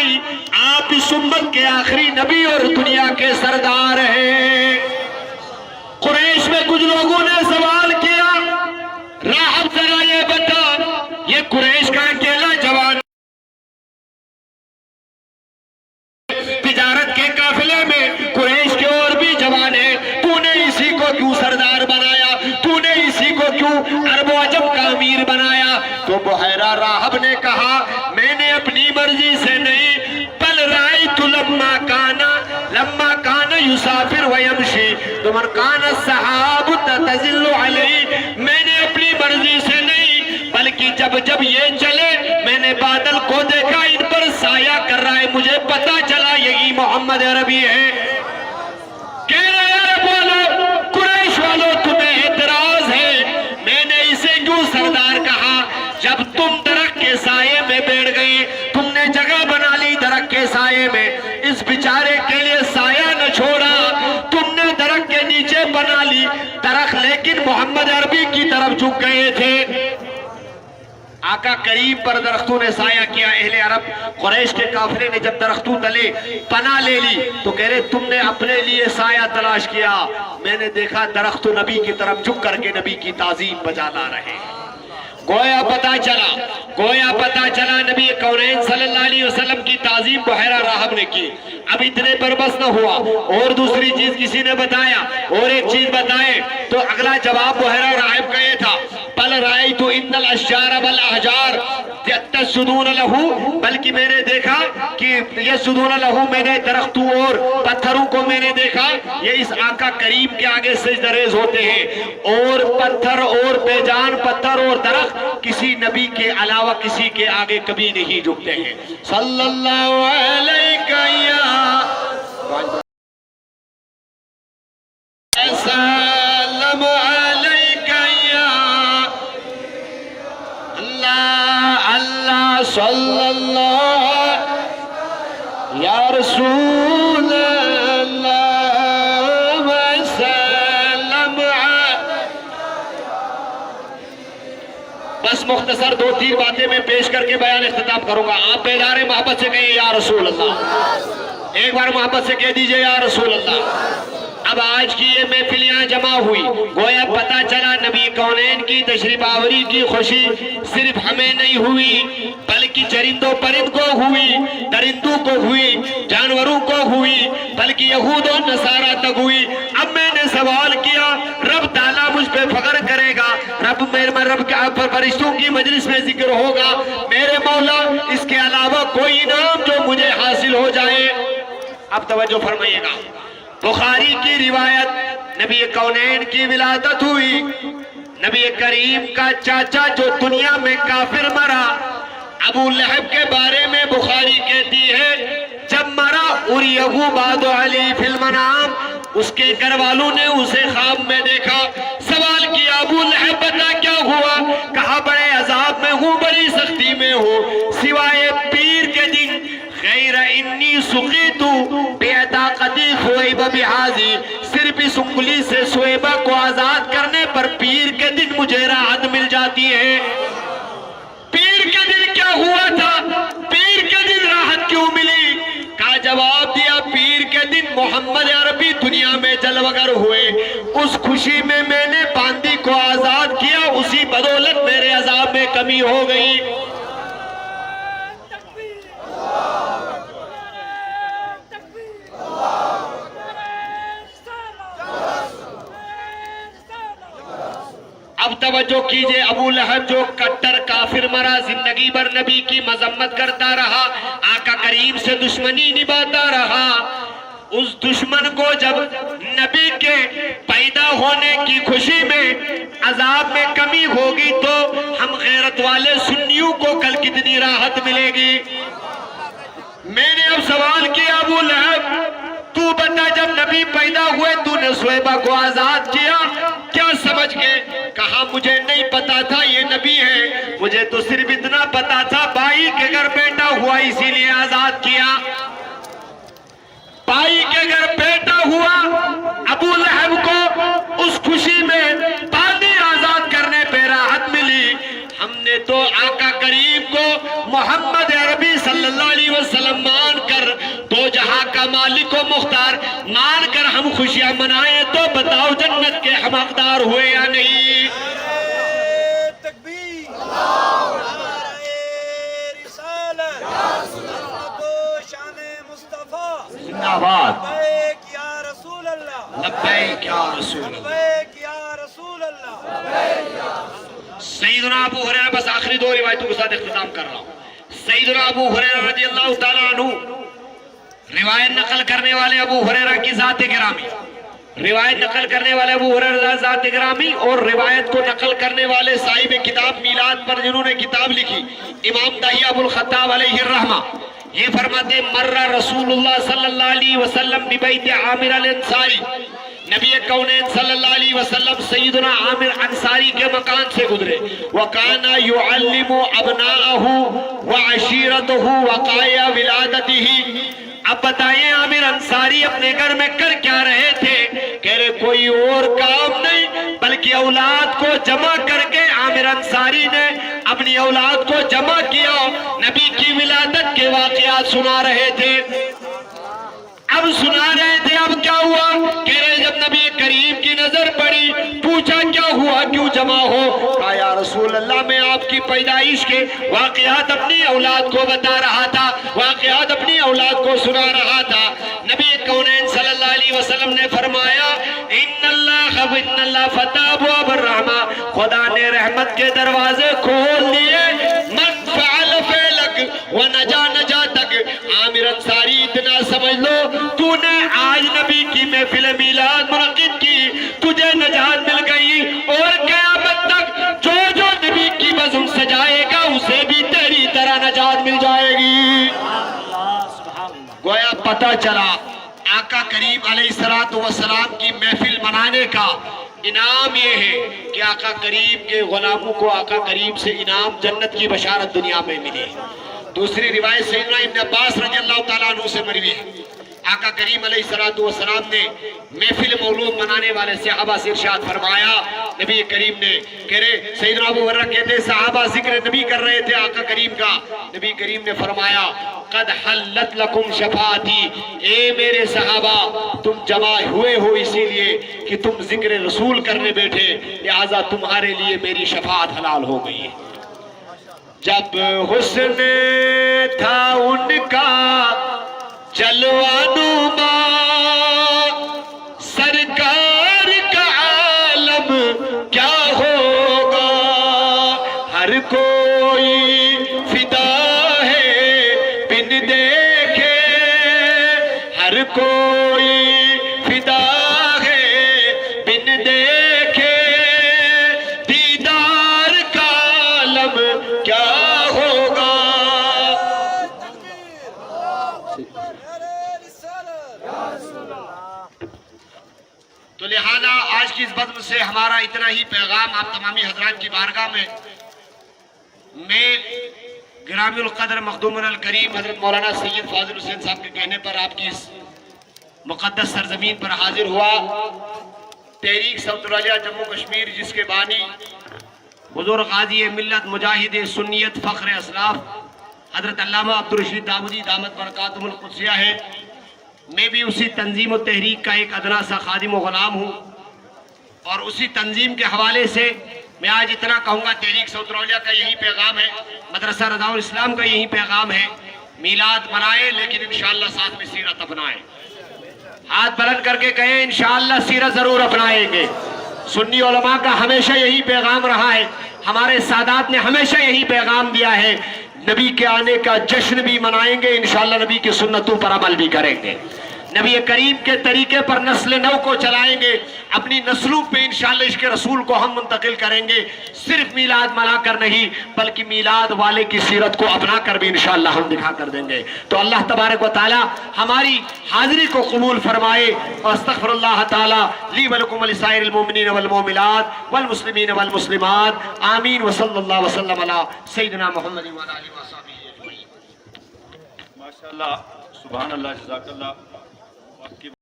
نہیں، آپ اس امت کے آخری نبی اور دنیا کے سردار ہیں۔ قریش میں کچھ لوگوں نے سوال کیا، راہب ذرا یہ بتا، یہ قریش کا اکیلا جوان تجارت کے قافلے میں قریش کے اور بھی جوان ہیں، تو نے اسی کو کیوں سردار بنایا، تو نے اسی کو کیوں عرب و عجم کا امیر بنایا؟ تو بحیرہ راہب نے کہا میں نے اپنی مرضی سے نہیں، بل رأیت لما کان یسافر ویمشی تمن کان السحاب تتزل علیہ، میں نے اپنی مرضی سے نہیں بلکہ جب یہ چلے میں نے بادل کو دیکھا ان پر سایہ کر رہا ہے، مجھے پتا چلا یہی محمد عربی ہے۔ کہہ رہے عرب والوں، قریش والوں، تمہیں اعتراض ہے، میں نے اسے کیوں سردار کہا؟ جب تم درخت کے سائے میں بیٹھ گئے، تم نے جگہ بنا لی درخت کے سائے میں، اس بیچارے کے لیے سایہ نہ چھوڑا، تم نے درخت کے نیچے بنا لی درخت، لیکن محمد عربی کی طرف جھک گئے تھے۔ آقا کریم پر درختوں نے سایہ کیا۔ اہل عرب قریش کے قافلے نے جب درختوں تلے پناہ لے لی تو کہہ رہے تم نے اپنے لیے سایہ تلاش کیا، میں نے دیکھا درخت نبی کی طرف جھک کر کے نبی کی تعظیم بجا لا رہے ہیں۔ گویا پتا چلا نبی کونین صلی اللہ علیہ وسلم کی تعظیم بحیرہ راہب نے کی۔ اب اتنے پر بس نہ ہوا، اور دوسری چیز کسی نے بتایا، اور ایک چیز بتائے تو اگلا جواب بحیرہ راہب کا یہ تھا، بل رأیت ان الاشجار والاحجار یسجدون لہو، بلکہ میں نے دیکھا کہ یسجدون لہو، میں نے درختوں اور پتھروں کو میں نے دیکھا یہ اس آقا کریم کے آگے سجدہ ریز ہوتے ہیں، اور پتھر اور بے جان پتھر اور درخت کسی نبی کے علاوہ کسی کے آگے کبھی نہیں جھکتے ہیں۔ صلی اللہ علیہ وسلم علیکہ یا اللہ، اللہ صلی اللہ یا رسول اللہ وسلم۔ بس مختصر دو تین باتیں میں پیش کر کے بیان اختتام کروں گا۔ آپ بیدار محبت سے کہیں یا رسول اللہ، ایک بار محبت سے کہہ دیجئے یا رسول اللہ۔ اب آج کی یہ محفل یہاں جمع ہوئی، گویا پتا چلا نبی کونین کی تشریف آوری کی خوشی صرف ہمیں نہیں ہوئی بلکہ چرندوں پرند کو ہوئی، درندوں کو ہوئی، جانوروں کو ہوئی، بلکہ یہود و نصارہ تک ہوئی۔ اب میں نے سوال کیا، رب تعالیٰ مجھ پہ فخر کرے گا، رب کے فرشتوں کی مجلس میں ذکر ہوگا، میرے مولا اس کے علاوہ کوئی انعام جو مجھے حاصل ہو جائے۔ اب توجہ فرمائیے گا، بخاری کی روایت، نبی کونین کی ولادت ہوئی، نبی کریم کا چاچا جو دنیا میں کافر مرا، ابو لہب کے بارے میں بخاری کہتی ہے جب مرا اریہو بعد علی فی المنام، اس کے گھر والوں نے اسے خواب میں دیکھا، سوال کیا ابو لہب بتا کیا ہوا؟ کہا بڑے عذاب میں ہوں، بڑی سختی میں ہوں، سوائے پیر کے دن غیر انی سقیتو بیعتاقتی خویبہ بحاضی، صرف اس انگلی سے سویبہ کو آزاد کرنے پر پیر کے دن مجھے راحت مل جاتی ہے۔ پیر کے دن کیا ہوا تھا؟ پیر کے دن راحت کیوں ملی؟ کا جواب دیا پیر کے دن محمد عربی دنیا میں جلوگر ہوئے، اس خوشی میں میں نے باندی کو آزاد کیا، اسی بدولت میرے عذاب میں کمی ہو گئی۔ اب توجہ کیجئے، ابو لہب جو کٹر کافر مرا، زندگی بھر نبی کی مذمت کرتا رہا، آقا کریم سے دشمنی نبھاتا رہا، اس دشمن کو جب نبی کے پیدا ہونے کی خوشی میں عذاب میں کمی ہوگی تو ہم غیرت والے سنیوں کو کل کتنی راحت ملے گی۔ میں نے اب سوال کیا ابو لہب تو بتا جب نبی پیدا ہوئے تو نے سویبہ کو آزاد کیا کیا سمجھ کے؟ کہا مجھے نہیں پتا تھا یہ نبی ہے، مجھے تو صرف اتنا پتا تھا بھائی کے گھر بیٹا ہوا اسی لیے آزاد کیا۔ بھائی کے گھر بیٹا ہوا، ابو لہب کو اس خوشی میں باندی آزاد کرنے پہ راحت ملی۔ ہم نے تو آقا کریم کو محمد عربی صلی اللہ علیہ वसल्लम मान कर, दो जहां का मालिक व मुख्तार मान कर हम खुशियां मनाएं तो बताओ जन्नत के हम हकदार हुए या नहीं? जिंदाबाद। लब्बैक या रसूल अल्लाह, लब्बैक या रसूल अल्लाह, लब्बैक या रसूल अल्लाह। सैयदना अबू हुरैरा, बस आखिरी दो रिवायतों के साथ इख्तिताम कर रहा हूँ। सैयदना अबू हुरैरा रज़ी अल्लाह ताला अन्हु, रिवायत नकल करने वाले अबू हुरैरा की ज़ात गिरामी, रिवायत नकल करने वाले अबू हुरैरा ज़ात गिरामी और रिवायत को नकल करने वाले साहिब किताब मीलाद पर जिन्होंने किताब लिखी, इमाम दाहिया अबुल खत्ताब अलैहि रहमा, ये फरमाते मर्रा रसूलुल्लाह सल्लल्लाहु अलैहि वसल्लम बिबैत आमिर अल-अंसारी, नबी कौनैन सल्लल्लाहु अलैहि वसल्लम सैयदना आमिर अंसारी के मकान से गुजरे। वकाना युअल्लिमु अबनाअहु व अशीरतहु वक़ाया विलादतिही। अब बताइए आमिर अंसारी अपने घर में कर क्या रहे थे? कह रहे कोई और काम नहीं बल्कि औलाद को जमा करके आमिर अंसारी ने अपनी औलाद को जमा किया, नबी की विलादत के वाक़यात सुना रहे थे। अब सुना रहे थे, अब क्या हुआ? कह रहे जब नबी करीम की नजर पड़ी, पूछा क्या हुआ, क्यों जमा हो? कहा या रसूल अल्लाह, मैं आपकी पैदाइश के वाक़यात अपनी औलाद को बता रहा था, वाक़यात अपनी औलाद को सुना रहा था। नबी कौनैन सल्लल्लाहु अलैहि वसल्लम ने फरमाया इन्नल्लाह फतह अबवाब अर्रहमा, खुदा ने रहमत के दरवाजे खोल दिए। मन फअल फअलक व नजा नजातक। आमिर अंसारी इतना समझ लो, तूने आज नबी की महफिल मिलाद मुनक़िद की, तुझे नजात मिल गई और क़यामत तक जो जो नबी की बज़म सजाएगा उसे भी तेरी तरह नजात मिल जाएगी। गोया पता चला आका करीम अलैहिस्सलातु वस्सलाम की महफिल मनाने का इनाम ये है कि आका करीम के गुलामों को आका करीम से इनाम जन्नत की बशारत दुनिया में मिले। दूसरी रिवायत सैयदना इब्न अब्बास रज़ी अल्लाह ताला अन्हु से मरवी है, आका करीम अलैहिस्सलातु वस्सलाम ने महफिल मौलूद मनाने वाले सहाबा से इरशाद फरमाया, नबी करीम ने कह रहे सैयदना अबू हुरैरा कहते सहाबा जिक्र नबी कर रहे थे आका करीम का, नबी करीम ने फरमाया कद हल्लत लकुम शफाअती, ए मेरे सहाबा तुम जमा हुए हो इसीलिए कि तुम जिक्र रसूल करने बैठे, लिहाजा तुम्हारे लिए मेरी शफाअत हलाल हो गई है। जब हुस्न था उनका जलवानुमा, सरकार का आलम क्या होगा, हर कोई फिदा है बिन देखे, हर कोई फिदा है बिन देखे, दीदार का आलम क्या होगा। तो लिहाजा आज की इस बज़्म से हमारा इतना ही पैगाम आप तमामी हजरात की बारगाह में मैं गिरामीउल क़द्र मखदूमुल करीम हजरत मौलाना सैयद फाजिल हुसैन साहब के कहने पर आपकी इस मुक़द्दस सरजमीन पर हाजिर हुआ। तहरीक सऊदुल जम्मू कश्मीर जिसके बानी हुज़ूर ग़ाज़ी मिल्लत मुजाहिद सुन्नियत फ़ख्र असलाफ हजरत अल्लामा अब्दुल रशीद दाऊदी दामत बरकातुहुल क़ुद्सिया है। मैं भी उसी तंजीम और तहरीक का एक अदना सा खादिम व ग़ुलाम हूँ और उसी तंजीम के हवाले से मैं आज इतना कहूँगा, तहरीक सऊदुल का यही पैगाम है, मदरसा रज़ाउल इस्लाम का यही पैगाम है, मीलाद मनाएं लेकिन इंशाअल्लाह साथ में सीरत अपनाएं। हाथ बुलंद करके कहें इंशाअल्लाह सीरत ज़रूर अपनाएंगे। सुन्नी उलमा का हमेशा यही पैगाम रहा है, हमारे सादात ने हमेशा यही पैगाम दिया है, नबी के आने का जश्न भी मनाएंगे, इंशाअल्लाह नबी की सुन्नतों पर अमल भी करेंगे, नबी करीम के तरीके पर नस्ल नौ को चलाएंगे, अपनी नस्लों पे इंशाअल्लाह इसके रसूल को हम मुंतकिल करेंगे। सिर्फ मीलाद मना कर नहीं बल्कि मीलाद वाले की सीरत को अपना कर भी इंशाअल्लाह हम दिखा कर देंगे। तो अल्लाह तबारक व तआला हमारी हाजिरी को कबूल फरमाए। और अस्तगफिरुल्लाह तआला ली व लकुम व लिसाइरिल मुमिनीन वल मुमिनात वल मुस्लिमीन वल मुस्लिमात। आमीन व सल्लल्लाहु व सल्लम अला सय्यिदिना मुहम्मद व अला आलिहि व अस्हाबिहि अजमईन। माशाअल्लाह, सुभान अल्लाह, जज़ाकल्लाह।